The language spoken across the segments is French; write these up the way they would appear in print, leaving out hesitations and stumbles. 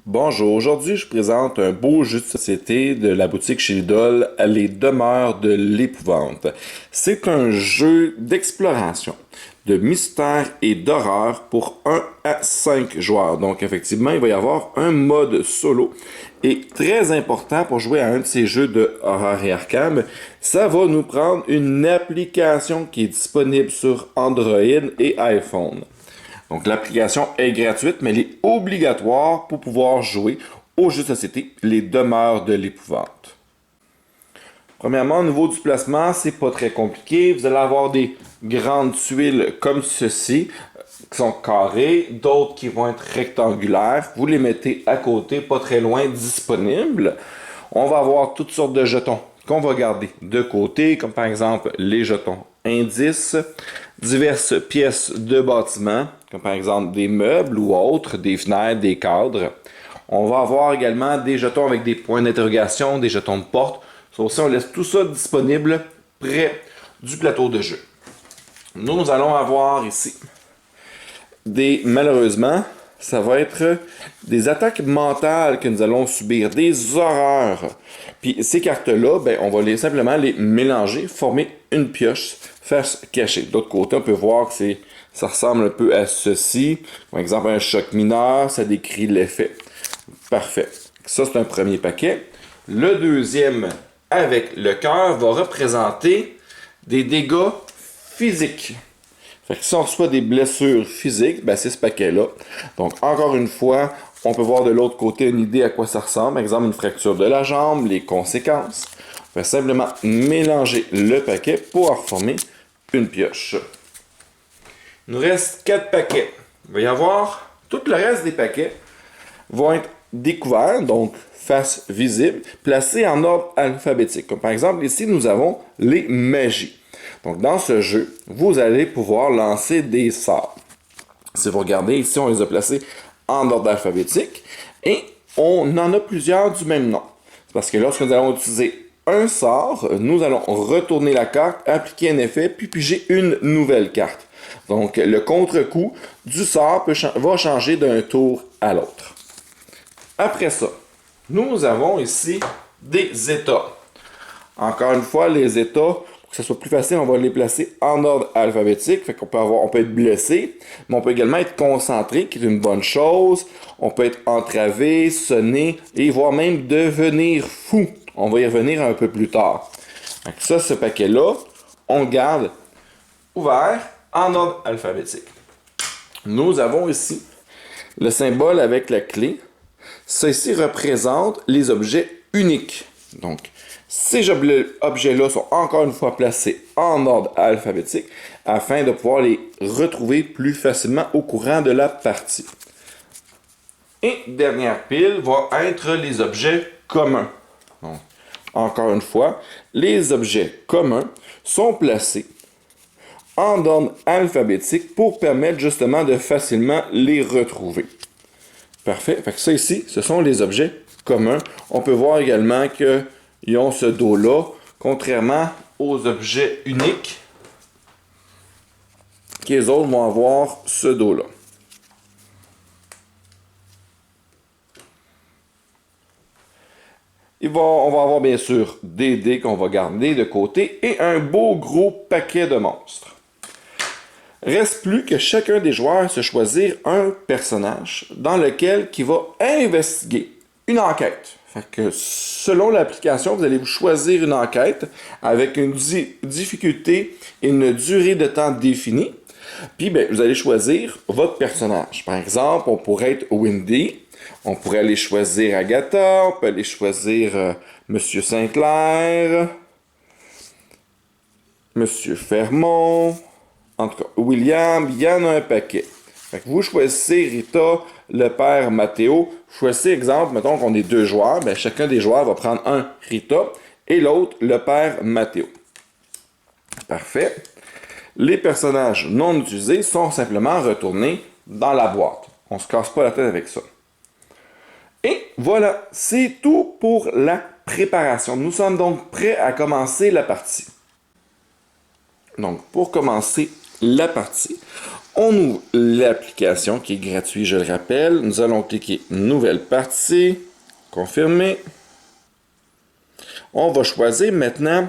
Bonjour, aujourd'hui je présente un beau jeu de société de la boutique chez Lidl, Les Demeures de l'Épouvante. C'est un jeu d'exploration, de mystère et d'horreur pour 1 à 5 joueurs. Donc effectivement, il va y avoir un mode solo. Et très important pour jouer à un de ces jeux de horreur et arcane, ça va nous prendre une application qui est disponible sur Android et iPhone. Donc, l'application est gratuite, mais elle est obligatoire pour pouvoir jouer au jeu de société Les Demeures de l'Épouvante. Premièrement, au niveau du placement, c'est pas très compliqué. Vous allez avoir des grandes tuiles comme ceci, qui sont carrées, d'autres qui vont être rectangulaires. Vous les mettez à côté, pas très loin, disponibles. On va avoir toutes sortes de jetons qu'on va garder de côté, comme par exemple les jetons indices, diverses pièces de bâtiment, comme par exemple des meubles ou autres, des fenêtres, des cadres. On va avoir également des jetons avec des points d'interrogation, des jetons de porte. Ça aussi, on laisse tout ça disponible près du plateau de jeu. Nous allons avoir ici malheureusement, ça va être des attaques mentales que nous allons subir, des horreurs. Puis ces cartes-là, on va simplement les mélanger, former une pioche face cachée. D'autre côté, on peut voir que ça ressemble un peu à ceci. Par exemple, un choc mineur, ça décrit l'effet. Parfait. Ça, c'est un premier paquet. Le deuxième, avec le cœur, va représenter des dégâts physiques. Fait que si on reçoit des blessures physiques, c'est ce paquet-là. Donc, encore une fois, on peut voir de l'autre côté une idée à quoi ça ressemble. Par exemple, une fracture de la jambe, les conséquences. On va simplement mélanger le paquet pour en former une pioche. Il nous reste 4 paquets. Il va y avoir tout le reste des paquets vont être découverts, donc face visible, placés en ordre alphabétique. Comme par exemple, ici, nous avons les magies. Donc, dans ce jeu, vous allez pouvoir lancer des sorts. Si vous regardez ici, on les a placés en ordre alphabétique et on en a plusieurs du même nom. C'est parce que lorsque nous allons utiliser un sort, nous allons retourner la carte, appliquer un effet, puis piger une nouvelle carte. Donc, le contre-coup du sort va changer d'un tour à l'autre. Après ça, nous avons ici des états. Encore une fois, les états, pour que ce soit plus facile, on va les placer en ordre alphabétique. Fait qu'on on peut être blessé, mais on peut également être concentré, qui est une bonne chose. On peut être entravé, sonné, et voire même devenir fou. On va y revenir un peu plus tard. Donc ça, ce paquet-là, on le garde ouvert en ordre alphabétique. Nous avons ici le symbole avec la clé. Ceci représente les objets uniques. Donc, ces objets-là sont encore une fois placés en ordre alphabétique afin de pouvoir les retrouver plus facilement au courant de la partie. Et dernière pile va être les objets communs. Donc, encore une fois, les objets communs sont placés en ordre alphabétique pour permettre justement de facilement les retrouver. Parfait. Fait que ça ici, ce sont les objets communs. On peut voir également qu'ils ont ce dos-là, contrairement aux objets uniques, qui les autres vont avoir ce dos-là. On va avoir bien sûr des dés qu'on va garder de côté et un beau gros paquet de monstres. Reste plus que chacun des joueurs se choisir un personnage dans lequel il va investiguer une enquête. Fait que selon l'application, vous allez vous choisir une enquête avec une difficulté et une durée de temps définie. Puis vous allez choisir votre personnage. Par exemple, on pourrait être Wendy, on pourrait aller choisir Agatha, on peut aller choisir Monsieur Sinclair, Monsieur Fermont. En tout cas, William, il y en a un paquet. Fait que vous choisissez Rita, le père Matteo. Choisissez, exemple, mettons qu'on est 2 joueurs. Chacun des joueurs va prendre un Rita et l'autre le père Matteo. Parfait. Les personnages non utilisés sont simplement retournés dans la boîte. On ne se casse pas la tête avec ça. Et voilà, c'est tout pour la préparation. Nous sommes donc prêts à commencer la partie. Donc, pour commencer la partie. On ouvre l'application qui est gratuite, je le rappelle. Nous allons cliquer Nouvelle partie, confirmer. On va choisir maintenant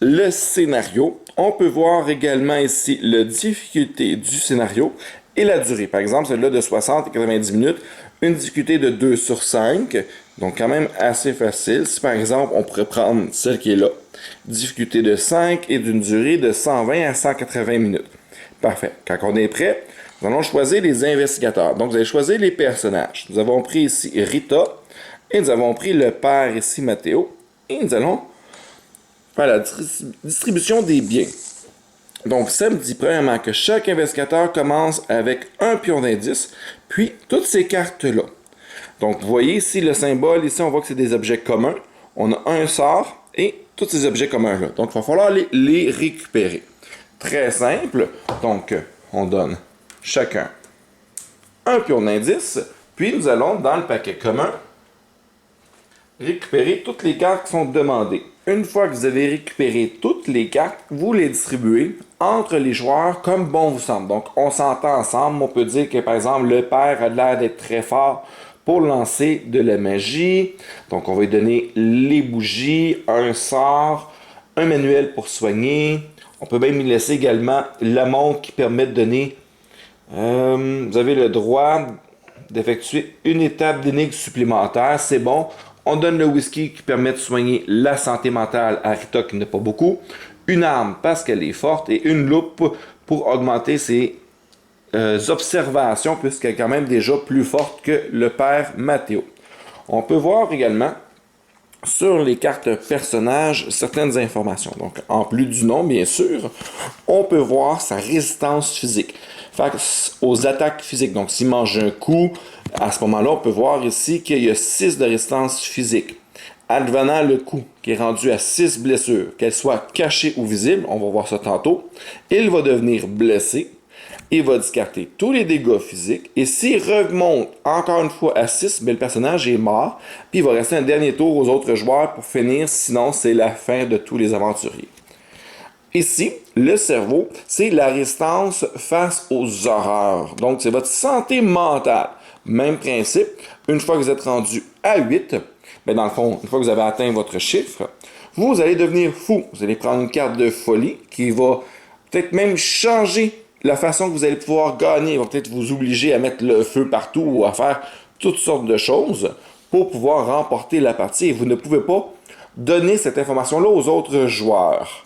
le scénario. On peut voir également ici la difficulté du scénario et la durée. Par exemple, celle-là de 60 et 90 minutes, une difficulté de 2 sur 5, donc quand même assez facile. Si par exemple, on pourrait prendre celle qui est là, difficulté de 5 et d'une durée de 120 à 180 minutes. Parfait. Quand on est prêt, nous allons choisir les investigateurs. Donc, vous allez choisir les personnages. Nous avons pris ici Rita et nous avons pris le père ici, Matteo. Et nous allons faire la distribution des biens. Donc, ça me dit premièrement que chaque investigateur commence avec un pion d'indice, puis toutes ces cartes-là. Donc, vous voyez ici le symbole, ici on voit que c'est des objets communs. On a un sort et tous ces objets communs-là. Donc, il va falloir les récupérer. Très simple. Donc, on donne chacun un pion d'indice, puis nous allons, dans le paquet commun, récupérer toutes les cartes qui sont demandées. Une fois que vous avez récupéré toutes les cartes, vous les distribuez entre les joueurs comme bon vous semble. Donc, on s'entend ensemble. On peut dire que, par exemple, le père a l'air d'être très fort pour lancer de la magie. Donc, on va lui donner les bougies, un sort, un manuel pour soigner. On peut même lui laisser également la montre qui permet de donner... vous avez le droit d'effectuer une étape d'énigme supplémentaire. C'est bon. On donne le whisky qui permet de soigner la santé mentale à Rita qui n'a pas beaucoup. Une arme parce qu'elle est forte et une loupe pour augmenter ses observations puisqu'elle est quand même déjà plus forte que le père Matteo. On peut voir également sur les cartes personnages certaines informations. Donc, en plus du nom, bien sûr, on peut voir sa résistance physique face aux attaques physiques. Donc, s'il mange un coup, à ce moment-là, on peut voir ici qu'il y a 6 de résistance physique. Advenant le coup, qui est rendu à 6 blessures, qu'elles soient cachées ou visibles, on va voir ça tantôt, il va devenir blessé. Il va discarter tous les dégâts physiques. Et s'il remonte encore une fois à 6, mais le personnage est mort. Puis il va rester un dernier tour aux autres joueurs pour finir. Sinon, c'est la fin de tous les aventuriers. Ici, le cerveau, c'est la résistance face aux horreurs. Donc, c'est votre santé mentale. Même principe. Une fois que vous êtes rendu à 8, mais dans le fond, une fois que vous avez atteint votre chiffre, vous allez devenir fou. Vous allez prendre une carte de folie qui va peut-être même changer la façon que vous allez pouvoir gagner. Va peut-être vous obliger à mettre le feu partout ou à faire toutes sortes de choses pour pouvoir remporter la partie. Et vous ne pouvez pas donner cette information-là aux autres joueurs.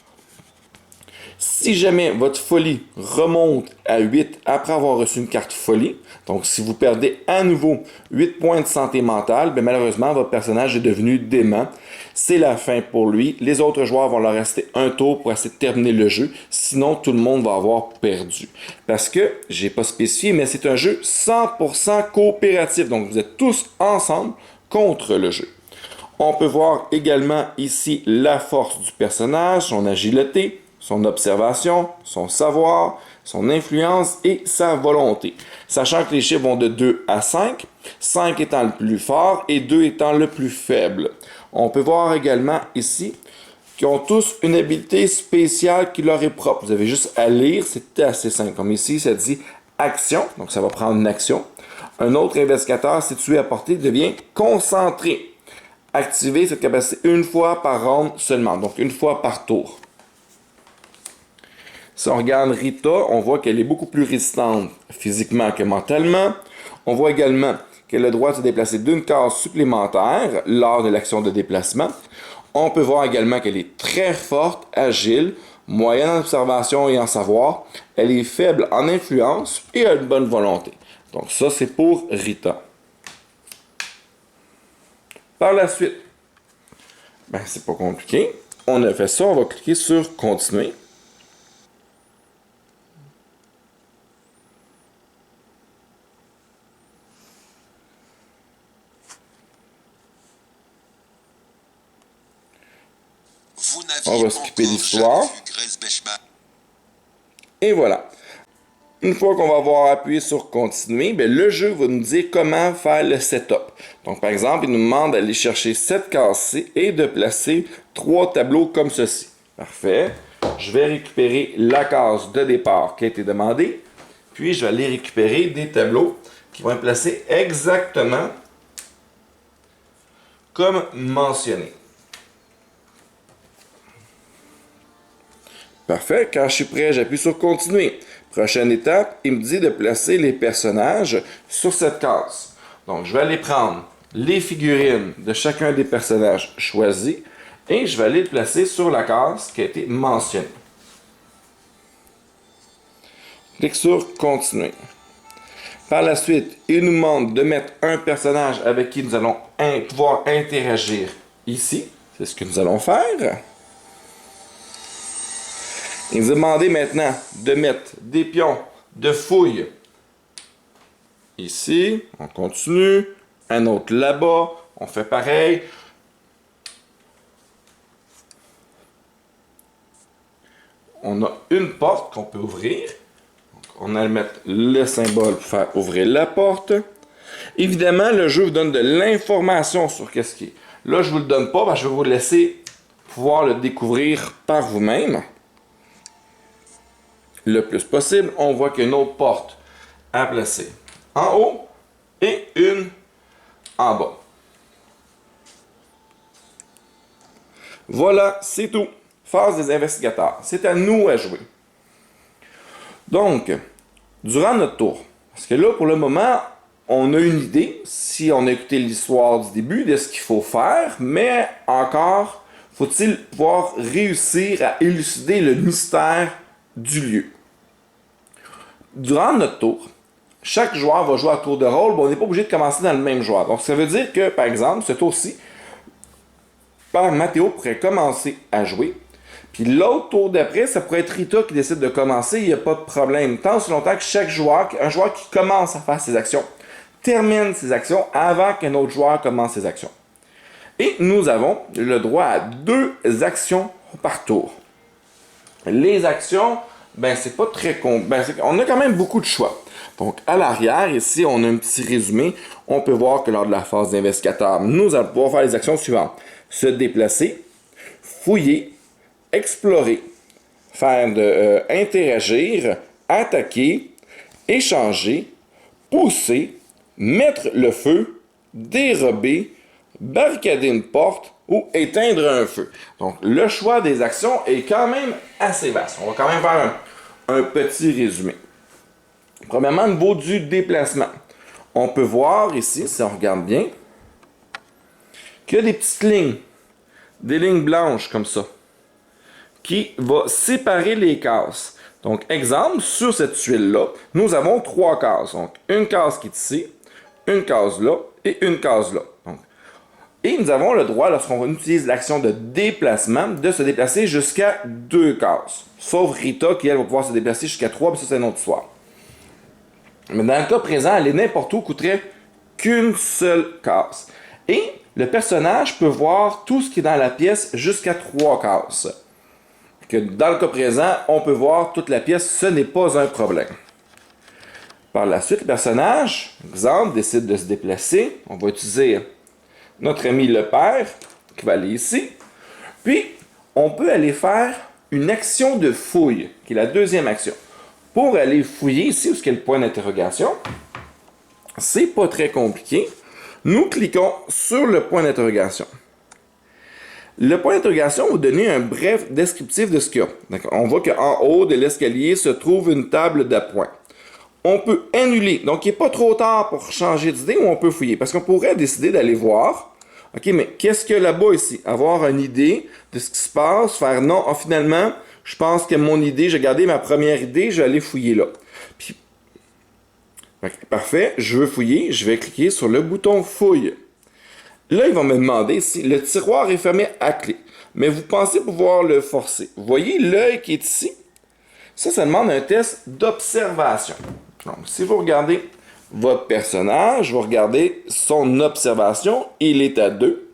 Si jamais votre folie remonte à 8 après avoir reçu une carte folie, donc si vous perdez à nouveau 8 points de santé mentale, bien malheureusement, votre personnage est devenu dément. C'est la fin pour lui. Les autres joueurs vont leur rester un tour pour essayer de terminer le jeu. Sinon, tout le monde va avoir perdu. Parce que, j'ai pas spécifié, mais c'est un jeu 100% coopératif. Donc, vous êtes tous ensemble contre le jeu. On peut voir également ici la force du personnage, son agilité, son observation, son savoir, son influence et sa volonté. Sachant que les chiffres vont de 2 à 5, 5 étant le plus fort et 2 étant le plus faible. On peut voir également ici qu'ils ont tous une habileté spéciale qui leur est propre. Vous avez juste à lire, c'est assez simple. Comme ici, ça dit action, donc ça va prendre une action. Un autre investigateur situé à portée devient concentré. Activer cette capacité une fois par ronde seulement, donc une fois par tour. Si on regarde Rita, on voit qu'elle est beaucoup plus résistante physiquement que mentalement. On voit également qu'elle a le droit de se déplacer d'une case supplémentaire lors de l'action de déplacement. On peut voir également qu'elle est très forte, agile, moyenne en observation et en savoir. Elle est faible en influence et a une bonne volonté. Donc ça, c'est pour Rita. Par la suite, ben c'est pas compliqué. On a fait ça, on va cliquer sur Continuer. On va skipper l'histoire. Et voilà. Une fois qu'on va avoir appuyé sur Continuer, bien, le jeu va nous dire comment faire le setup. Donc, par exemple, il nous demande d'aller chercher 7 cases et de placer 3 tableaux comme ceci. Parfait. je vais récupérer la case de départ qui a été demandée, puis je vais aller récupérer des tableaux qui vont être placés exactement comme mentionné. Parfait, quand je suis prêt, j'appuie sur continuer. Prochaine étape, il me dit de placer les personnages sur cette case. Donc, je vais aller prendre les figurines de chacun des personnages choisis et je vais aller les placer sur la case qui a été mentionnée. Clique sur continuer. Par la suite, il nous demande de mettre un personnage avec qui nous allons pouvoir interagir ici. C'est ce que nous allons faire. Il nous a demandé maintenant de mettre des pions de fouille ici. On continue. Un autre là-bas. On fait pareil. On a une porte qu'on peut ouvrir. Donc, on a à mettre le symbole pour faire ouvrir la porte. Évidemment, le jeu vous donne de l'information sur qu'est-ce qui est. Là, je ne vous le donne pas parce que je vais vous laisser pouvoir le découvrir par vous-même. Le plus possible, on voit qu'il y a une autre porte à placer en haut et une en bas. Voilà, c'est tout. Phase des investigateurs. C'est à nous à jouer. Donc, durant notre tour, parce que là, pour le moment, on a une idée, si on a écouté l'histoire du début, de ce qu'il faut faire, mais encore, faut-il pouvoir réussir à élucider le mystère du lieu. Durant notre tour, chaque joueur va jouer à tour de rôle, mais on n'est pas obligé de commencer dans le même joueur. Donc, ça veut dire que, par exemple, ce tour-ci, Mathéo pourrait commencer à jouer. Puis l'autre tour d'après, ça pourrait être Rita qui décide de commencer, il n'y a pas de problème. Tant aussi longtemps que chaque joueur, un joueur qui commence à faire ses actions, termine ses actions avant qu'un autre joueur commence ses actions. Et nous avons le droit à 2 actions par tour. Les actions, ben c'est pas très on a quand même beaucoup de choix. Donc à l'arrière, ici, on a un petit résumé. On peut voir que lors de la phase d'investigateur, nous allons pouvoir faire les actions suivantes. Se déplacer, fouiller, explorer, interagir, attaquer, échanger, pousser, mettre le feu, dérober, barricader une porte ou éteindre un feu. Donc, le choix des actions est quand même assez vaste. On va quand même faire un petit résumé. Premièrement, au niveau du déplacement. On peut voir ici, si on regarde bien, qu'il y a des petites lignes, des lignes blanches comme ça, qui vont séparer les cases. Donc, exemple, sur cette tuile-là, nous avons 3 cases. Donc, une case qui est ici, une case là et une case là. Donc, et nous avons le droit, lorsqu'on utilise l'action de déplacement, de se déplacer jusqu'à 2 cases. Sauf Rita, qui elle va pouvoir se déplacer jusqu'à 3, mais ça c'est une autre histoire. Mais dans le cas présent, aller n'importe où coûterait qu'une seule case. Et le personnage peut voir tout ce qui est dans la pièce jusqu'à 3 cases. Que dans le cas présent, on peut voir toute la pièce, ce n'est pas un problème. Par la suite, le personnage, exemple, décide de se déplacer. On va utiliser notre ami le père, qui va aller ici. Puis, on peut aller faire une action de fouille, qui est la deuxième action. Pour aller fouiller ici, où est-ce qu'il y a le point d'interrogation, c'est pas très compliqué. Nous cliquons sur le point d'interrogation. Le point d'interrogation va vous donner un bref descriptif de ce qu'il y a. Donc, on voit qu'en haut de l'escalier se trouve une table d'appoint. On peut annuler. Donc, il n'est pas trop tard pour changer d'idée ou on peut fouiller. Parce qu'on pourrait décider d'aller voir. OK, mais qu'est-ce qu'il y a là-bas ici? Avoir une idée de ce qui se passe. Faire non, finalement, je pense que mon idée, j'ai gardé ma première idée, je vais aller fouiller là. Puis, parfait, je veux fouiller. Je vais cliquer sur le bouton fouille. Là, il va me demander si le tiroir est fermé à clé. Mais vous pensez pouvoir le forcer. Vous voyez l'œil qui est ici? Ça demande un test d'observation. Donc, si vous regardez votre personnage, vous regardez son observation, il est à 2.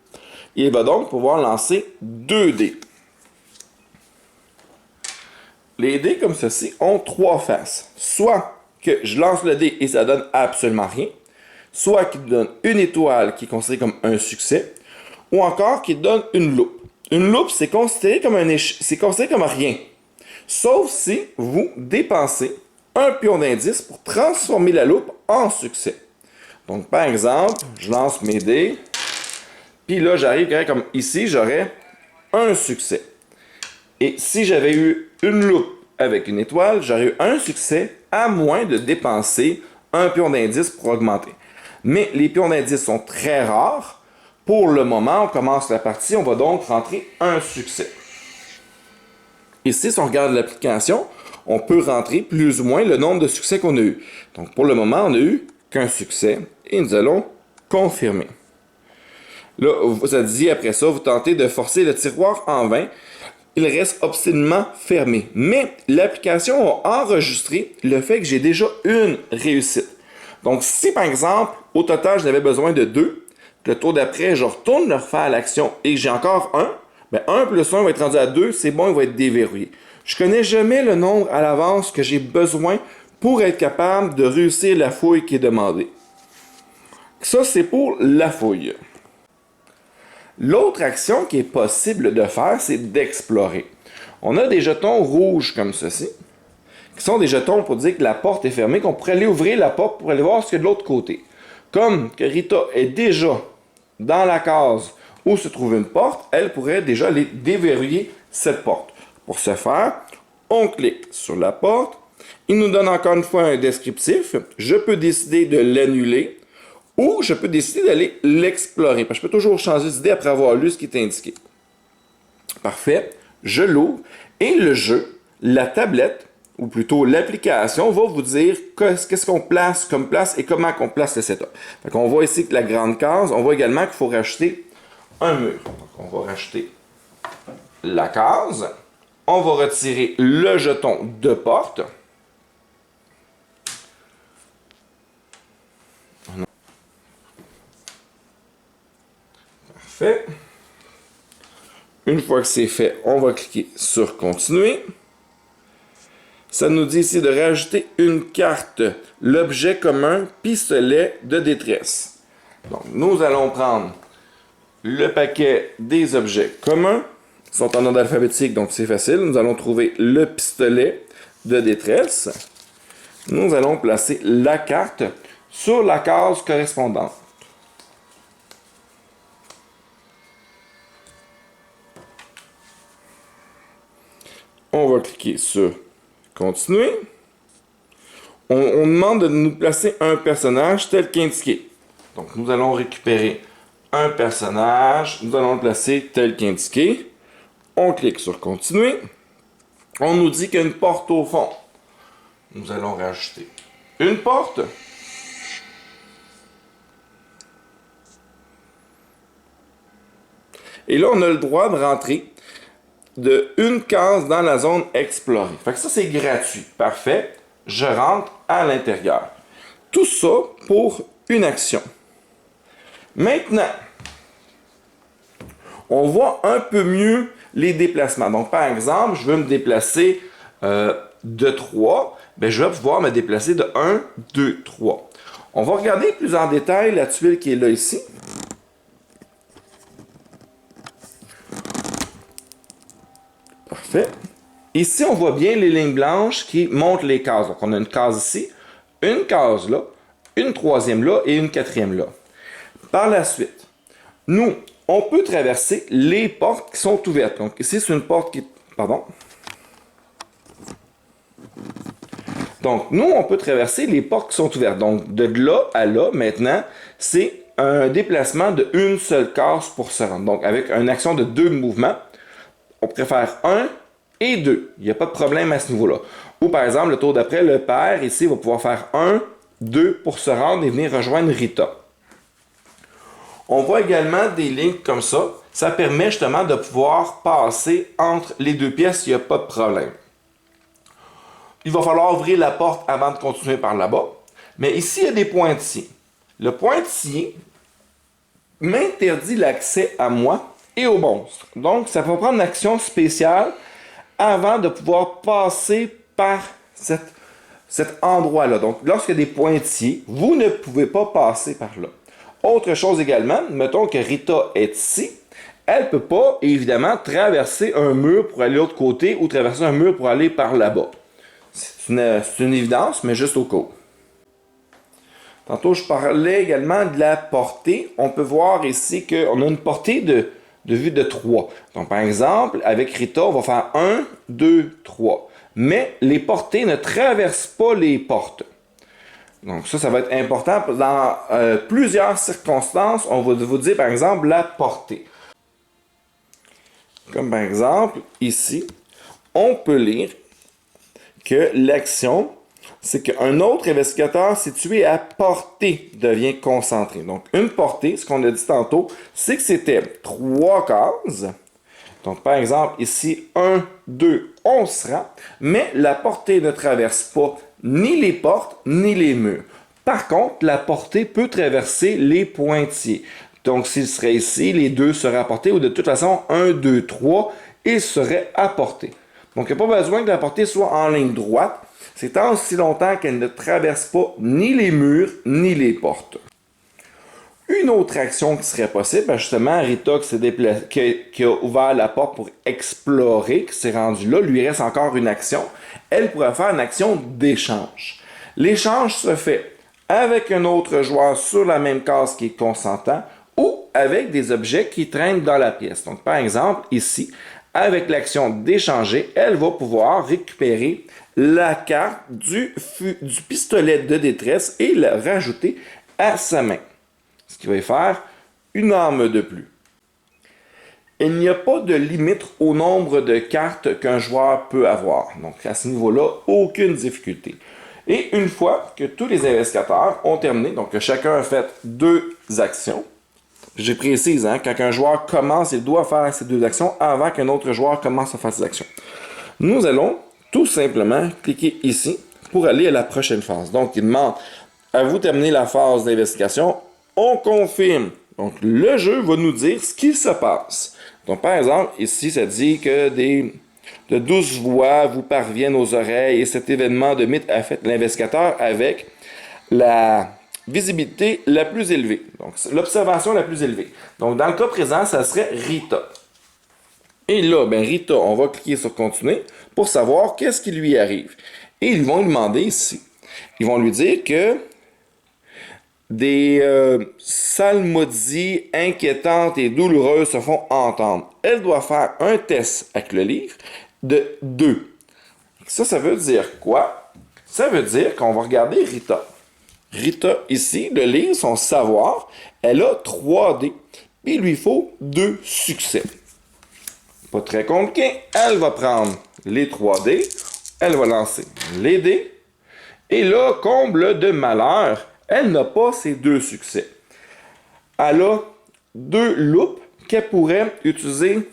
Il va donc pouvoir lancer 2 dés. Les dés comme ceci ont 3 faces. Soit que je lance le dé et ça donne absolument rien. Soit qu'il donne une étoile qui est considérée comme un succès, ou encore qu'il donne une loupe. Une loupe, c'est considéré comme rien. Sauf si vous dépensez un pion d'indice pour transformer la loupe en succès. Donc, par exemple, je lance mes dés, puis là, j'arrive comme ici, j'aurais un succès. Et si j'avais eu une loupe avec une étoile, j'aurais eu un succès à moins de dépenser un pion d'indice pour augmenter. Mais les pions d'indice sont très rares. Pour le moment, on commence la partie, on va donc rentrer un succès. Ici, si on regarde l'application, on peut rentrer plus ou moins le nombre de succès qu'on a eu. Donc, pour le moment, on n'a eu qu'un succès et nous allons confirmer. Là, ça dit après ça, vous tentez de forcer le tiroir en vain. Il reste obstinément fermé. Mais l'application a enregistré le fait que j'ai déjà une réussite. Donc, si par exemple, au total, j'en avais besoin de 2, le tour d'après, je retourne le refaire à l'action et que j'ai encore 1, bien 1 plus 1 va être rendu à 2, c'est bon, il va être déverrouillé. Je ne connais jamais le nombre à l'avance que j'ai besoin pour être capable de réussir la fouille qui est demandée. Ça, c'est pour la fouille. L'autre action qui est possible de faire, c'est d'explorer. On a des jetons rouges comme ceci, qui sont des jetons pour dire que la porte est fermée, qu'on pourrait aller ouvrir la porte pour aller voir ce qu'il y a de l'autre côté. Comme que Rita est déjà dans la case où se trouve une porte, elle pourrait déjà aller déverrouiller cette porte. Pour ce faire, on clique sur la porte. Il nous donne encore une fois un descriptif. Je peux décider de l'annuler ou je peux décider d'aller l'explorer. Parce que je peux toujours changer d'idée après avoir lu ce qui est indiqué. Parfait. Je l'ouvre et le jeu, la tablette, ou plutôt l'application, va vous dire qu'est-ce qu'on place comme place et comment on place le setup. Donc, on voit ici que la grande case, on voit également qu'il faut rajouter un mur. Donc, on va rajouter la case. On va retirer le jeton de porte. Parfait. Une fois que c'est fait, on va cliquer sur Continuer. Ça nous dit ici de rajouter une carte, l'objet commun, pistolet de détresse. Donc, nous allons prendre le paquet des objets communs. Ils sont en ordre alphabétique, donc c'est facile. Nous allons trouver le pistolet de détresse. Nous allons placer la carte sur la case correspondante. On va cliquer sur Continuer. On demande de nous placer un personnage tel qu'indiqué. Donc, nous allons récupérer un personnage. Nous allons le placer tel qu'indiqué. On clique sur Continuer. On nous dit qu'il y a une porte au fond. Nous allons rajouter une porte. Et là, on a le droit de rentrer de une case dans la zone explorée. Fait que ça, c'est gratuit. Parfait. Je rentre à l'intérieur. Tout ça pour une action. Maintenant, on voit un peu mieux les déplacements. Donc, par exemple, je veux me déplacer de 3. Bien, je vais pouvoir me déplacer de 1, 2, 3. On va regarder plus en détail la tuile qui est là ici. Parfait. Ici, on voit bien les lignes blanches qui montrent les cases. Donc, on a une case ici, une case là, une troisième là et une quatrième là. Par la suite, nous, on peut traverser les portes qui sont ouvertes. Donc, ici, c'est une porte qui... Pardon. Donc, nous, on peut traverser les portes qui sont ouvertes. Donc, de là à là, maintenant, c'est un déplacement de une seule case pour se rendre. Donc, avec une action de 2 mouvements, on préfère 1 et 2. Il n'y a pas de problème à ce niveau-là. Ou par exemple, le tour d'après, le père, ici, va pouvoir faire 1, 2 pour se rendre et venir rejoindre Rita. On voit également des lignes comme ça. Ça permet justement de pouvoir passer entre les deux pièces, il n'y a pas de problème. Il va falloir ouvrir la porte avant de continuer par là-bas. Mais ici, il y a des pointillés. Le pointillé m'interdit l'accès à moi et au monstre. Donc, ça va prendre une action spéciale avant de pouvoir passer par cet endroit-là. Donc, lorsqu'il y a des pointillés, vous ne pouvez pas passer par là. Autre chose également, mettons que Rita est ici elle ne peut pas, évidemment, traverser un mur pour aller de l'autre côté ou traverser un mur pour aller par là-bas. C'est une évidence, mais juste au cas où. Tantôt, je parlais également de la portée. On peut voir ici qu'on a une portée de vue de 3. Donc, par exemple, avec Rita, on va faire 1, 2, 3. Mais les portées ne traversent pas les portes. Donc, ça va être important. Dans plusieurs circonstances, on va vous dire, par exemple, la portée. Comme par exemple, ici, on peut lire que l'action, c'est qu'un autre investigateur situé à portée devient concentré. Donc, une portée, ce qu'on a dit tantôt, c'est que c'était 3 cases. Donc, par exemple, ici, 1, 2, on se rend, mais la portée ne traverse pas ni les portes, ni les murs. Par contre, la portée peut traverser les pointillés. Donc, s'il serait ici, les 2 seraient à portée, ou de toute façon, 1, 2, 3, ils seraient à portée. Donc, il n'y a pas besoin que la portée soit en ligne droite. C'est tant aussi longtemps qu'elle ne traverse pas ni les murs, ni les portes. Une autre action qui serait possible, justement, Rita qui a ouvert la porte pour explorer, qui s'est rendue là, lui reste encore une action. Elle pourrait faire une action d'échange. L'échange se fait avec un autre joueur sur la même case qui est consentant ou avec des objets qui traînent dans la pièce. Donc, par exemple, ici, avec l'action d'échanger, elle va pouvoir récupérer la carte du pistolet de détresse et la rajouter à sa main. Ce qui va faire une arme de plus. Il n'y a pas de limite au nombre de cartes qu'un joueur peut avoir. Donc, à ce niveau-là, aucune difficulté. Et une fois que tous les investigateurs ont terminé, donc que chacun a fait 2 actions, je précise, quand un joueur commence, il doit faire ces 2 actions avant qu'un autre joueur commence à faire ses actions. Nous allons tout simplement cliquer ici pour aller à la prochaine phase. Donc, il demande à vous terminer la phase d'investigation. On confirme. Donc, le jeu va nous dire ce qu'il se passe. Donc, par exemple, ici, ça dit que de douces voix vous parviennent aux oreilles et cet événement de mythe affecte l'investigateur avec la visibilité la plus élevée. Donc, l'observation la plus élevée. Donc, dans le cas présent, ça serait Rita. Et là, Rita, on va cliquer sur Continuer pour savoir qu'est-ce qui lui arrive. Et ils vont lui demander ici. Ils vont lui dire que des psalmodies inquiétantes et douloureuses se font entendre. Elle doit faire un test avec le livre de 2. Ça veut dire quoi? Ça veut dire qu'on va regarder Rita. Rita, ici, le livre, son savoir, elle a 3D. Il lui faut 2 succès. Pas très compliqué. Elle va prendre les 3D. Elle va lancer les dés. Et là, comble de malheur, elle n'a pas ces 2 succès. Elle a 2 loupes qu'elle pourrait utiliser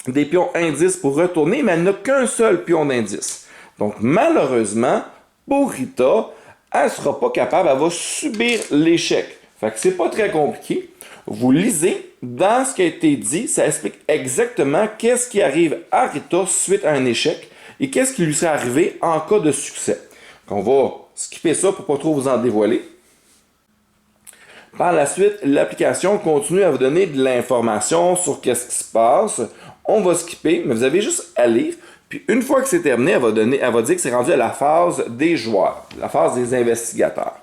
des pions indices pour retourner, mais elle n'a qu'un seul pion d'indice. Donc, malheureusement, pour Rita, elle ne sera pas capable, elle va subir l'échec. Fait que c'est pas très compliqué. Vous lisez, dans ce qui a été dit, ça explique exactement qu'est-ce qui arrive à Rita suite à un échec et qu'est-ce qui lui serait arrivé en cas de succès. Donc, on va skipper ça pour pas trop vous en dévoiler. Par la suite, l'application continue à vous donner de l'information sur qu'est-ce qui se passe. On va skipper, mais vous avez juste à lire. Puis une fois que c'est terminé, elle va dire que c'est rendu à la phase des joueurs, la phase des investigateurs.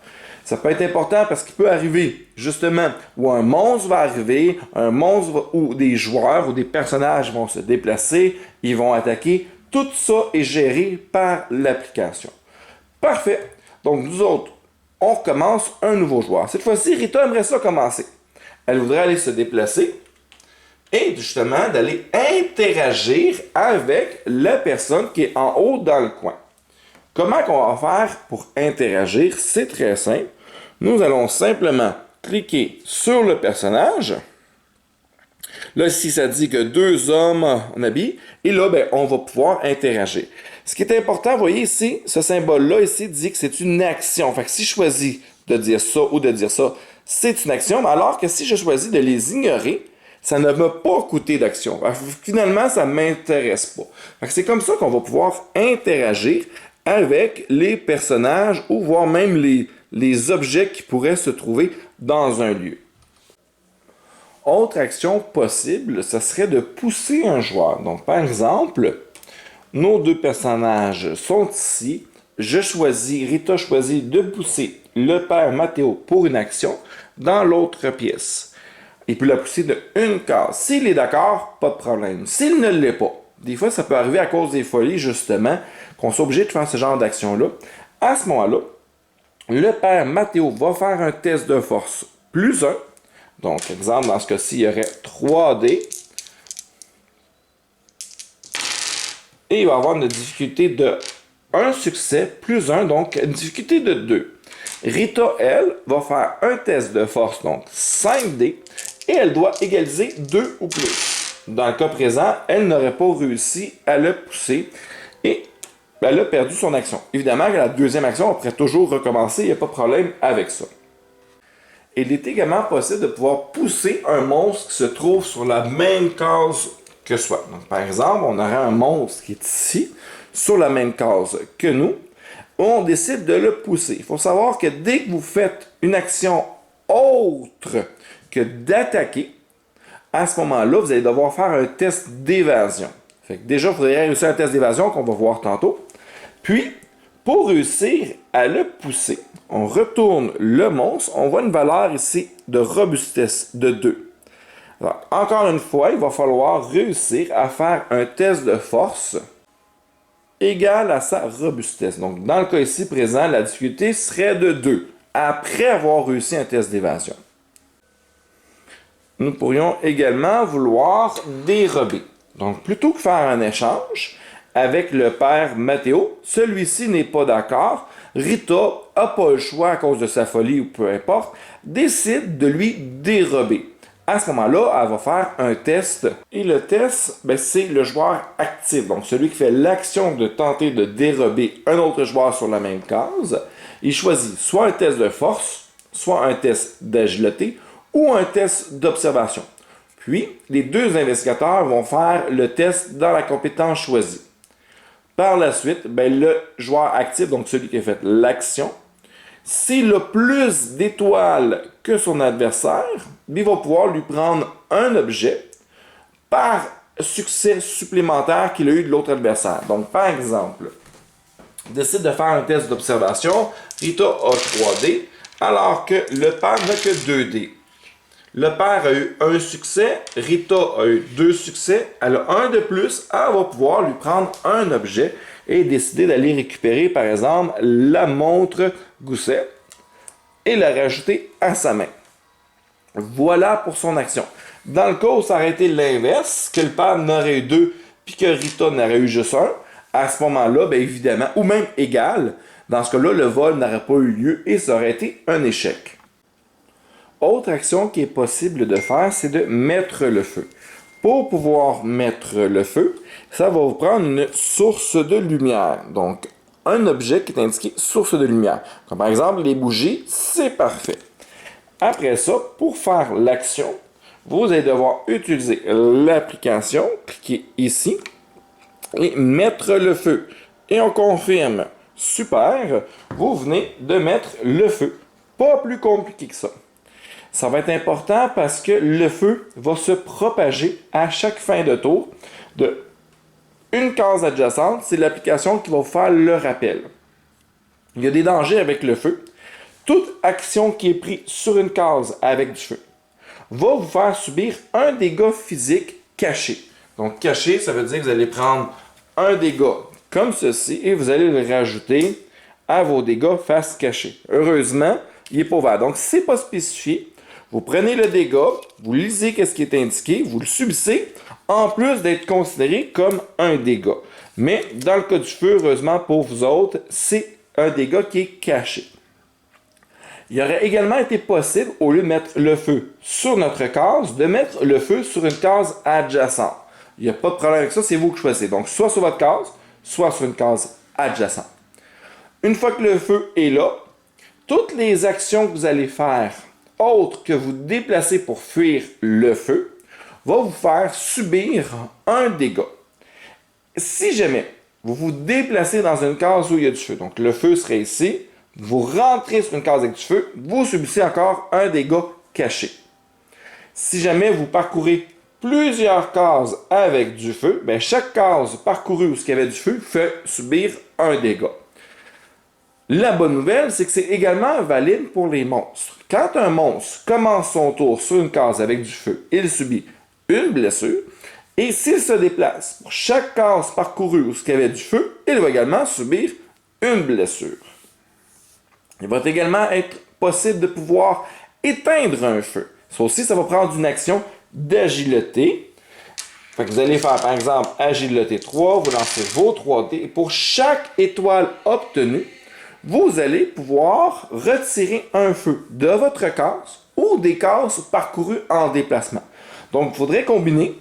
Ça peut être important parce qu'il peut arriver, justement, où un monstre va arriver, un monstre où des joueurs ou des personnages vont se déplacer, ils vont attaquer. Tout ça est géré par l'application. Parfait. Donc, nous autres, on recommence un nouveau joueur. Cette fois-ci, Rita aimerait ça commencer. Elle voudrait aller se déplacer et justement d'aller interagir avec la personne qui est en haut dans le coin. Comment on va faire pour interagir? C'est très simple. Nous allons simplement cliquer sur le personnage. Là, ici, ça dit que 2 hommes en habit. Et là, on va pouvoir interagir. Ce qui est important, vous voyez ici, ce symbole-là ici dit que c'est une action. Fait que si je choisis de dire ça ou de dire ça, c'est une action. Alors que si je choisis de les ignorer, ça ne m'a pas coûté d'action. Finalement, ça ne m'intéresse pas. C'est comme ça qu'on va pouvoir interagir avec les personnages ou voire même les objets qui pourraient se trouver dans un lieu. Autre action possible, ce serait de pousser un joueur. Donc, par exemple, nos deux personnages sont ici. Rita choisit de pousser le père Matteo pour une action dans l'autre pièce. Il peut la pousser de une case. S'il est d'accord, pas de problème. S'il ne l'est pas, des fois ça peut arriver à cause des folies, justement, qu'on soit obligé de faire ce genre d'action-là. À ce moment-là, le père Matteo va faire un test de force plus 1. Donc, exemple, dans ce cas-ci, il y aurait 3D. Et il va avoir une difficulté de 1 succès plus 1, donc une difficulté de 2. Rita, elle, va faire un test de force, donc 5D, et elle doit égaliser 2 ou plus. Dans le cas présent, elle n'aurait pas réussi à le pousser et elle a perdu son action. Évidemment, la deuxième action, on pourrait toujours recommencer, il n'y a pas de problème avec ça. Il est également possible de pouvoir pousser un monstre qui se trouve sur la même case que soi. Donc, par exemple, on aurait un monstre qui est ici, sur la même case que nous, où on décide de le pousser. Il faut savoir que dès que vous faites une action autre que d'attaquer, à ce moment-là, vous allez devoir faire un test d'évasion. Fait que déjà, il faudrait réussir un test d'évasion qu'on va voir tantôt. Puis, pour réussir à le pousser, on retourne le monstre. On voit une valeur ici de robustesse de 2. Alors, encore une fois, il va falloir réussir à faire un test de force égal à sa robustesse. Donc, dans le cas ici présent, la difficulté serait de 2, après avoir réussi un test d'évasion. Nous pourrions également vouloir dérober. Donc, plutôt que faire un échange avec le père Matteo, celui-ci n'est pas d'accord. Rita n'a pas le choix à cause de sa folie ou peu importe, décide de lui dérober. À ce moment-là, elle va faire un test. Et le test, c'est le joueur actif. Donc, celui qui fait l'action de tenter de dérober un autre joueur sur la même case. Il choisit soit un test de force, soit un test d'agilité ou un test d'observation. Puis, les deux investigateurs vont faire le test dans la compétence choisie. Par la suite, le joueur actif, donc celui qui a fait l'action, s'il a plus d'étoiles que son adversaire, il va pouvoir lui prendre un objet par succès supplémentaire qu'il a eu de l'autre adversaire. Donc, par exemple, il décide de faire un test d'observation. Rita a 3D, alors que le père n'a que 2D. Le père a eu un succès, Rita a eu 2 succès, elle a un de plus, elle va pouvoir lui prendre un objet et décider d'aller récupérer, par exemple, la montre Gousset et la rajouter à sa main. Voilà pour son action. Dans le cas où ça aurait été l'inverse, que le père n'aurait eu 2 puis que Rita n'aurait eu juste un, à ce moment-là, évidemment, ou même égal, dans ce cas-là, le vol n'aurait pas eu lieu et ça aurait été un échec. Autre action qui est possible de faire, c'est de mettre le feu. Pour pouvoir mettre le feu, ça va vous prendre une source de lumière. Donc, un objet qui est indiqué source de lumière. Comme par exemple, les bougies, c'est parfait. Après ça, pour faire l'action, vous allez devoir utiliser l'application, cliquez ici, et mettre le feu. Et on confirme. Super, vous venez de mettre le feu. Pas plus compliqué que ça. Ça va être important parce que le feu va se propager à chaque fin de tour de une case adjacente. C'est l'application qui va vous faire le rappel. Il y a des dangers avec le feu. Toute action qui est prise sur une case avec du feu va vous faire subir un dégât physique caché. Donc caché, ça veut dire que vous allez prendre un dégât comme ceci et vous allez le rajouter à vos dégâts face cachée. Heureusement, il n'est pas ouvert. Donc si ce n'est pas spécifié, vous prenez le dégât, vous lisez ce qui est indiqué, vous le subissez, en plus d'être considéré comme un dégât. Mais dans le cas du feu, heureusement pour vous autres, c'est un dégât qui est caché. Il aurait également été possible, au lieu de mettre le feu sur notre case, de mettre le feu sur une case adjacente. Il n'y a pas de problème avec ça, c'est vous qui choisissez. Donc, soit sur votre case, soit sur une case adjacente. Une fois que le feu est là, toutes les actions que vous allez faire, autres que vous déplacer pour fuir le feu, va vous faire subir un dégât. Si jamais vous vous déplacez dans une case où il y a du feu, donc le feu serait ici, vous rentrez sur une case avec du feu, vous subissez encore un dégât caché. Si jamais vous parcourez plusieurs cases avec du feu, bien, chaque case parcourue où il y avait du feu fait subir un dégât. La bonne nouvelle, c'est que c'est également valide pour les monstres. Quand un monstre commence son tour sur une case avec du feu, il subit une blessure. Et s'il se déplace pour chaque case parcourue où il y avait du feu, il va également subir une blessure. Il va également être possible de pouvoir éteindre un feu. Ça aussi, ça va prendre une action d'agilité. Fait que vous allez faire, par exemple, agilité 3, vous lancez vos 3 dés. Et pour chaque étoile obtenue, vous allez pouvoir retirer un feu de votre case ou des cases parcourues en déplacement. Donc, il faudrait combiner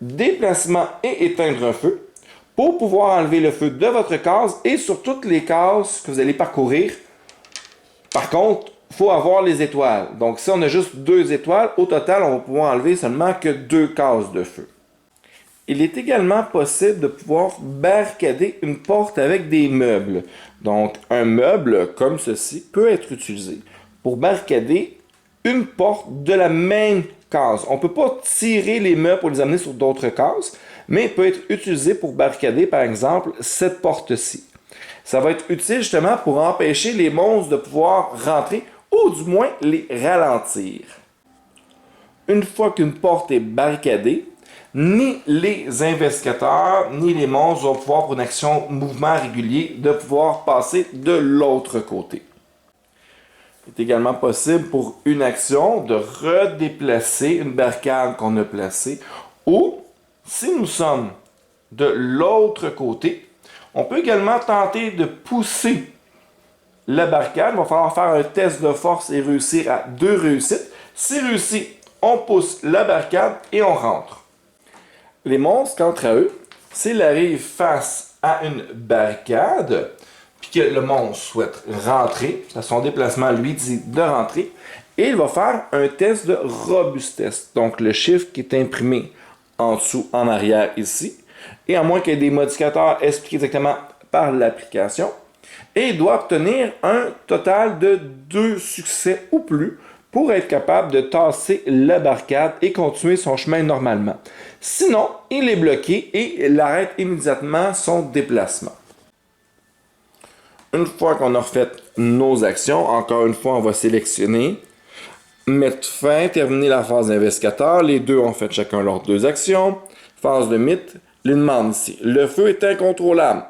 déplacement et éteindre un feu pour pouvoir enlever le feu de votre case et sur toutes les cases que vous allez parcourir. Par contre, il faut avoir les étoiles. Donc, si on a juste 2 étoiles, au total, on va pouvoir enlever seulement que 2 cases de feu. Il est également possible de pouvoir barricader une porte avec des meubles. Donc, un meuble comme ceci peut être utilisé pour barricader une porte de la même case. On ne peut pas tirer les meubles pour les amener sur d'autres cases, mais il peut être utilisé pour barricader, par exemple, cette porte-ci. Ça va être utile justement pour empêcher les monstres de pouvoir rentrer ou du moins les ralentir. Une fois qu'une porte est barricadée, ni les investigateurs, ni les monstres vont pouvoir, pour une action mouvement régulier, de pouvoir passer de l'autre côté. Il est également possible pour une action de redéplacer une barricade qu'on a placée, ou si nous sommes de l'autre côté, on peut également tenter de pousser la barricade. Il va falloir faire un test de force et réussir à 2 réussites. Si réussi, on pousse la barricade et on rentre. Les monstres, quant à eux, s'ils arrivent face à une barricade, puis que le monstre souhaite rentrer, à son déplacement lui dit de rentrer, et il va faire un test de robustesse. Donc le chiffre qui est imprimé en dessous, en arrière ici, et à moins qu'il y ait des modificateurs expliqués exactement par l'application, et il doit obtenir un total de 2 succès ou plus pour être capable de tasser la barricade et continuer son chemin normalement. Sinon, il est bloqué et il arrête immédiatement son déplacement. Une fois qu'on a refait nos actions, encore une fois, on va sélectionner, mettre fin, terminer la phase d'investigateur. Les deux ont fait chacun leurs 2 actions. Phase de mythe, il demande ici. Le feu est incontrôlable.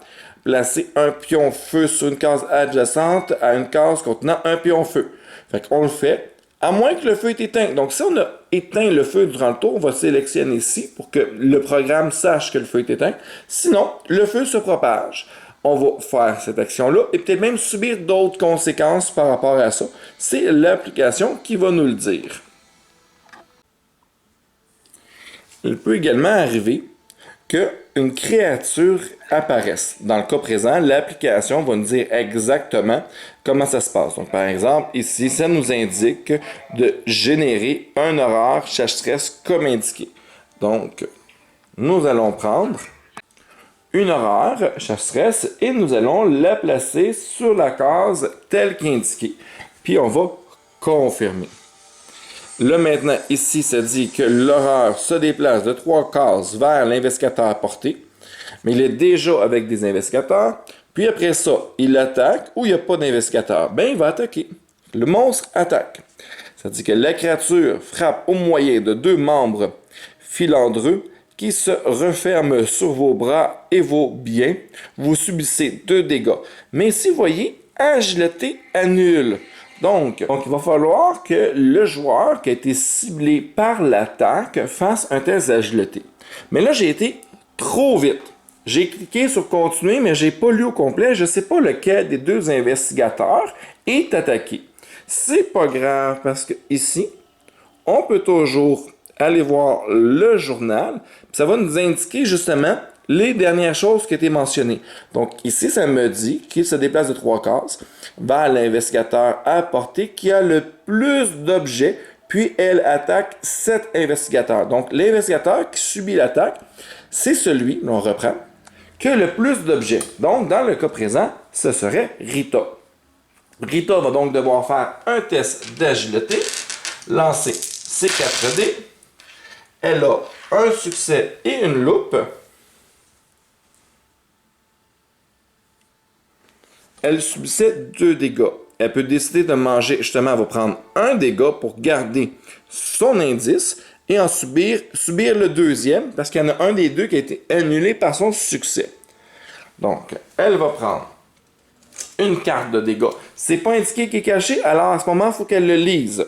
Placez un pion feu sur une case adjacente à une case contenant un pion feu. Fait qu'on le fait, à moins que le feu ait éteint. Donc, si on a éteint le feu durant le tour, on va sélectionner ici pour que le programme sache que le feu est éteint. Sinon, le feu se propage. On va faire cette action-là et peut-être même subir d'autres conséquences par rapport à ça. C'est l'application qui va nous le dire. Il peut également arriver qu'une créature apparaisse. Dans le cas présent, l'application va nous dire exactement comment ça se passe. Donc, par exemple, ici, ça nous indique de générer un horaire chasse-stress comme indiqué. Donc, nous allons prendre une horaire chasse-stress et nous allons la placer sur la case telle qu'indiquée. Puis, on va confirmer. Là, maintenant, ici, ça dit que l'horreur se déplace de 3 cases vers l'investigateur porté, mais il est déjà avec des investigateurs. Puis après ça, il attaque ou il n'y a pas d'investigateur. Ben, il va attaquer. Le monstre attaque. Ça dit que la créature frappe au moyen de 2 membres filandreux qui se referment sur vos bras et vos biens. Vous subissez 2 dégâts. Mais si vous voyez, agilité annule. Donc, il va falloir que le joueur qui a été ciblé par l'attaque fasse un test d'agilité. Mais là, j'ai été trop vite. J'ai cliqué sur continuer, mais j'ai pas lu au complet. Je ne sais pas lequel des 2 investigateurs est attaqué. C'est pas grave parce que ici, on peut toujours aller voir le journal. Ça va nous indiquer justement les dernières choses qui ont été mentionnées. Donc ici, ça me dit qu'il se déplace de 3 cases vers l'investigateur à portée qui a le plus d'objets, puis elle attaque 7 investigateurs. Donc l'investigateur qui subit l'attaque, c'est celui, on reprend, qui a le plus d'objets. Donc dans le cas présent, ce serait Rita. Rita va donc devoir faire un test d'agilité, lancer C4D. Elle a un succès et une loupe. Elle subissait 2 dégâts. Elle peut décider de manger, justement, elle va prendre un dégât pour garder son indice et en subir le deuxième, parce qu'il y en a un des deux qui a été annulé par son succès. Donc, elle va prendre une carte de dégâts. C'est pas indiqué qui est caché, alors à ce moment, il faut qu'elle le lise.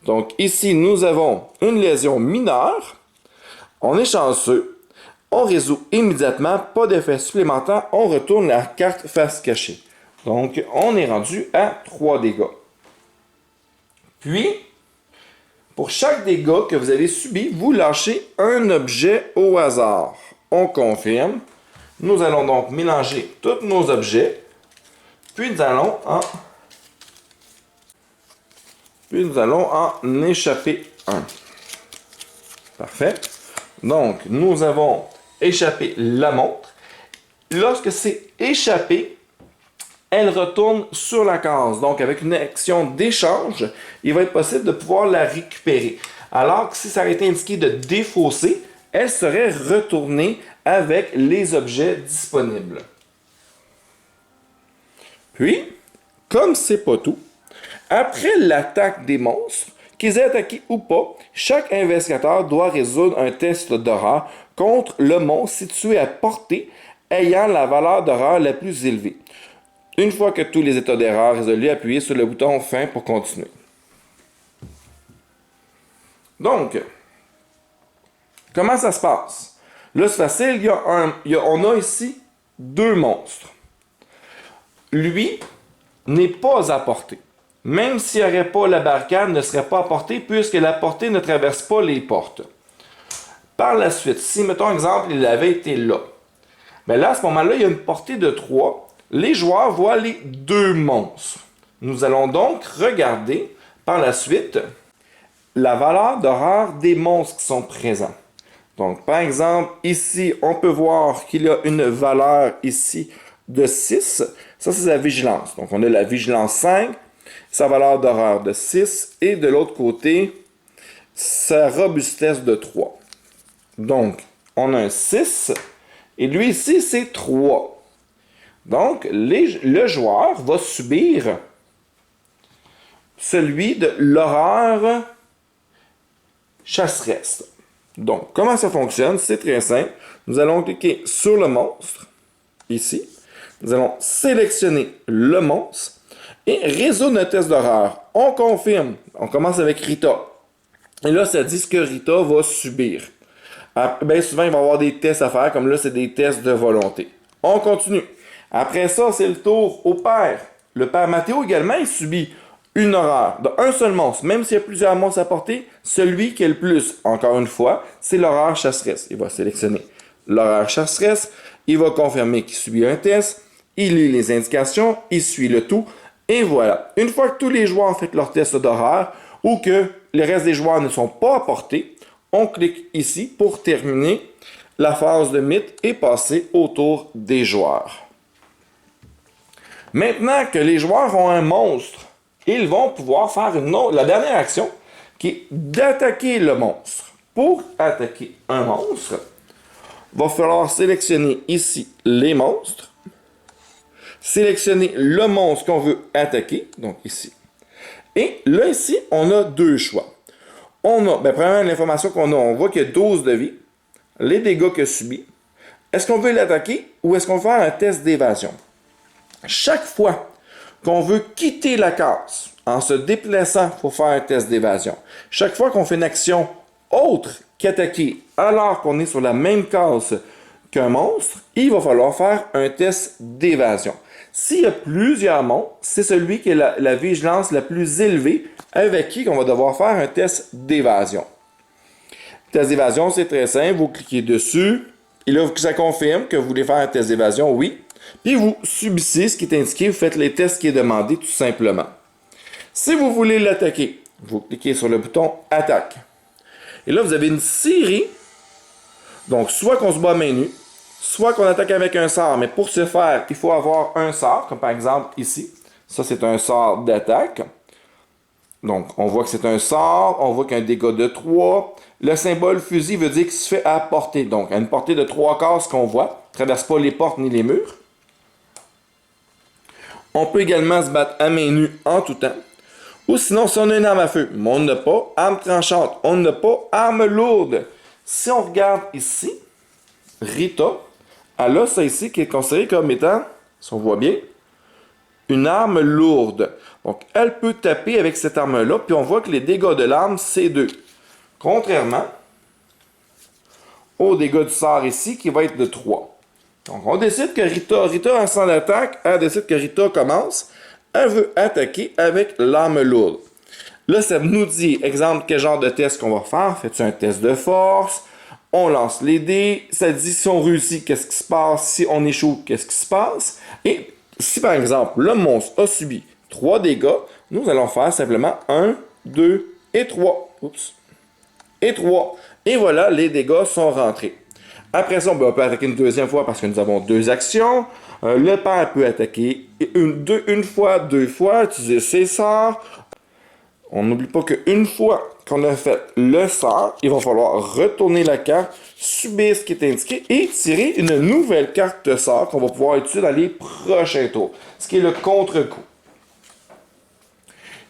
Donc, ici, nous avons une lésion mineure. On est chanceux. On résout immédiatement, pas d'effet supplémentaire. On retourne la carte face cachée. Donc, on est rendu à 3 dégâts. Puis, pour chaque dégât que vous avez subi, vous lâchez un objet au hasard. On confirme. Nous allons donc mélanger tous nos objets. Puis nous allons en échapper un. Parfait. Donc, nous avons échappé la montre. Lorsque c'est échappé, elle retourne sur la case. Donc, avec une action d'échange, il va être possible de pouvoir la récupérer. Alors que si ça avait été indiqué de défausser, elle serait retournée avec les objets disponibles. Puis, comme c'est pas tout, après l'attaque des monstres, qu'ils aient attaqué ou pas, chaque investigateur doit résoudre un test d'horreur contre le monstre situé à portée ayant la valeur d'horreur la plus élevée. Une fois que tous les états d'erreur résolus, appuyez sur le bouton fin pour continuer. Donc, comment ça se passe? Là, c'est facile, on a ici 2 monstres. Lui n'est pas à portée. Même s'il n'y aurait pas la barricade, ne serait pas à portée puisque la portée ne traverse pas les portes. Par la suite, si, mettons exemple, il avait été là, bien là, à ce moment-là, il y a une portée de 3. Les joueurs voient les 2 monstres. Nous allons donc regarder par la suite la valeur d'horreur des monstres qui sont présents. Donc, par exemple, ici, on peut voir qu'il y a une valeur ici de 6. Ça, c'est sa vigilance. Donc, on a la vigilance 5, sa valeur d'horreur de 6, et de l'autre côté, sa robustesse de 3. Donc, on a un 6, et lui ici, c'est 3. Donc, le joueur va subir celui de l'horreur chasseresse. Donc, comment ça fonctionne? C'est très simple. Nous allons cliquer sur le monstre, ici. Nous allons sélectionner le monstre et résoudre un test d'horreur. On confirme. On commence avec Rita. Et là, ça dit ce que Rita va subir. Bien souvent, il va y avoir des tests à faire, comme là, c'est des tests de volonté. On continue. Après ça, c'est le tour au père. Le père Mathéo également, il subit une horreur d'un seul monstre. Même s'il y a plusieurs monstres à porter, celui qui est le plus, encore une fois, c'est l'horreur chasseresse. Il va sélectionner l'horreur chasseresse. Il va confirmer qu'il subit un test. Il lit les indications. Il suit le tout. Et voilà. Une fois que tous les joueurs ont fait leur test d'horreur ou que le reste des joueurs ne sont pas à portée, on clique ici pour terminer la phase de mythe et passer au tour des joueurs. Maintenant que les joueurs ont un monstre, ils vont pouvoir faire la dernière action qui est d'attaquer le monstre. Pour attaquer un monstre, il va falloir sélectionner ici les monstres, sélectionner le monstre qu'on veut attaquer, donc ici. Et là, ici, on a 2 choix. Premièrement, l'information qu'on a, on voit qu'il y a 12 de vie, les dégâts qu'il a subis. Est-ce qu'on veut l'attaquer ou est-ce qu'on va faire un test d'évasion? Chaque fois qu'on veut quitter la case en se déplaçant pour faire un test d'évasion, chaque fois qu'on fait une action autre qu'attaquer alors qu'on est sur la même case qu'un monstre, il va falloir faire un test d'évasion. S'il y a plusieurs monstres, c'est celui qui a la vigilance la plus élevée avec qui on va devoir faire un test d'évasion. Le test d'évasion, c'est très simple. Vous cliquez dessus et là, ça confirme que vous voulez faire un test d'évasion, oui. Puis vous subissez ce qui est indiqué, vous faites les tests qui est demandé tout simplement. Si vous voulez l'attaquer, vous cliquez sur le bouton Attaque. Et là, vous avez une série. Donc, soit qu'on se bat à main nue, soit qu'on attaque avec un sort. Mais pour ce faire, il faut avoir un sort, comme par exemple ici. Ça, c'est un sort d'attaque. Donc, on voit que c'est un sort, on voit qu'un dégât de 3. Le symbole fusil veut dire qu'il se fait à portée. Donc, à une portée de 3 cases qu'on voit. Ne traverse pas les portes ni les murs. On peut également se battre à main nue en tout temps. Ou sinon, si on a une arme à feu, mais on n'a pas. Arme tranchante, on n'a pas. Arme lourde. Si on regarde ici, Rita, elle a ça ici qui est considéré comme étant, si on voit bien, une arme lourde. Donc, elle peut taper avec cette arme-là, puis on voit que les dégâts de l'arme, c'est 2. Contrairement aux dégâts du sort ici, qui va être de 3. Donc, on décide que Rita en sang d'attaque, elle décide que Rita commence. Elle veut attaquer avec l'arme lourde. Là, ça nous dit, exemple, quel genre de test qu'on va faire. Fais-tu un test de force? On lance les dés. Ça dit si on réussit, qu'est-ce qui se passe? Si on échoue, qu'est-ce qui se passe? Et si, par exemple, le monstre a subi 3 dégâts, nous allons faire simplement 1, 2 et 3. Oups. Et 3. Et voilà, les dégâts sont rentrés. Après ça, on peut attaquer une deuxième fois parce que nous avons 2 actions. Le père peut attaquer une fois, 2 fois, utiliser ses sorts. On n'oublie pas qu'une fois qu'on a fait le sort, il va falloir retourner la carte, subir ce qui est indiqué et tirer une nouvelle carte de sort qu'on va pouvoir utiliser dans les prochains tours, ce qui est le contre-coup.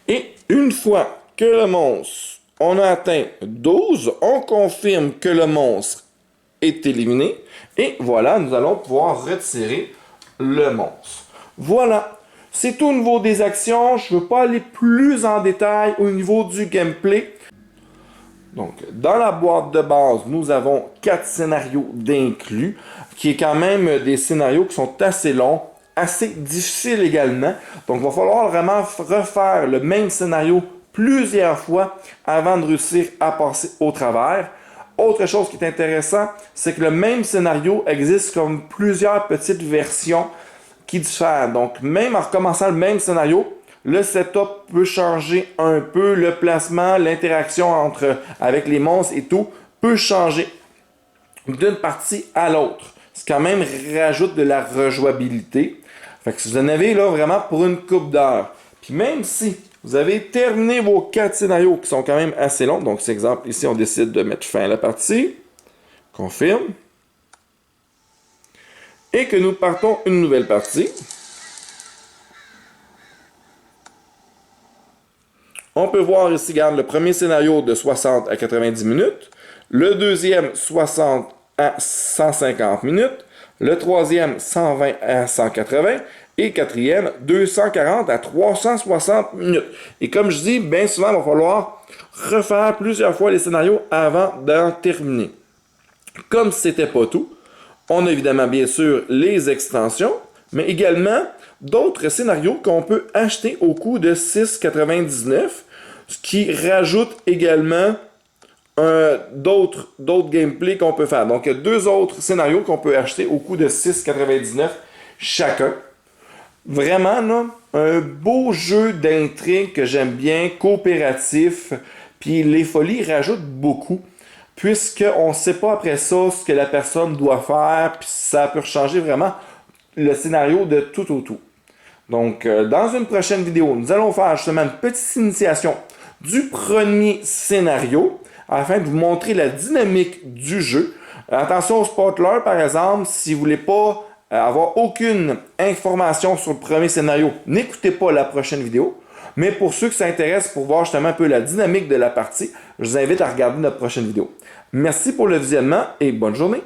Et une fois que le monstre, on a atteint 12, on confirme que le monstre est éliminé et voilà, nous allons pouvoir retirer le monstre. Voilà, c'est tout au niveau des actions. Je ne veux pas aller plus en détail au niveau du gameplay. Donc, dans la boîte de base, nous avons 4 scénarios d'inclus, qui est quand même des scénarios qui sont assez longs, assez difficiles également. Donc, il va falloir vraiment refaire le même scénario plusieurs fois avant de réussir à passer au travers. Autre chose qui est intéressant, c'est que le même scénario existe comme plusieurs petites versions qui diffèrent. Donc, même en recommençant le même scénario, le setup peut changer un peu, le placement, l'interaction avec les monstres et tout peut changer d'une partie à l'autre. Ce qui quand même rajoute de la rejouabilité. Fait que si vous en avez là vraiment pour une coupe d'heure, puis même si vous avez terminé vos 4 scénarios qui sont quand même assez longs, donc c'est exemple ici on décide de mettre fin à la partie, confirme, et que nous partons une nouvelle partie. On peut voir ici, regarde, le premier scénario de 60 à 90 minutes, le deuxième 60 à 150 minutes, le troisième 120 à 180 et quatrième 240 à 360 minutes. Et comme je dis, bien souvent, il va falloir refaire plusieurs fois les scénarios avant d'en terminer. Comme ce n'était pas tout, on a évidemment bien sûr les extensions, mais également d'autres scénarios qu'on peut acheter au coût de 6,99, ce qui rajoute également d'autres gameplays qu'on peut faire. Donc, il y a 2 autres scénarios qu'on peut acheter au coût de 6,99 chacun. Vraiment, là, un beau jeu d'intrigue que j'aime bien, coopératif, puis les folies rajoutent beaucoup, puisqu'on ne sait pas après ça ce que la personne doit faire, puis ça peut changer vraiment le scénario de tout au tout. Donc, dans une prochaine vidéo, nous allons faire justement une petite initiation du premier scénario afin de vous montrer la dynamique du jeu. Attention au spoiler, par exemple, si vous ne voulez pas avoir aucune information sur le premier scénario, n'écoutez pas la prochaine vidéo. Mais pour ceux qui s'intéressent pour voir justement un peu la dynamique de la partie, je vous invite à regarder notre prochaine vidéo. Merci pour le visionnement et bonne journée!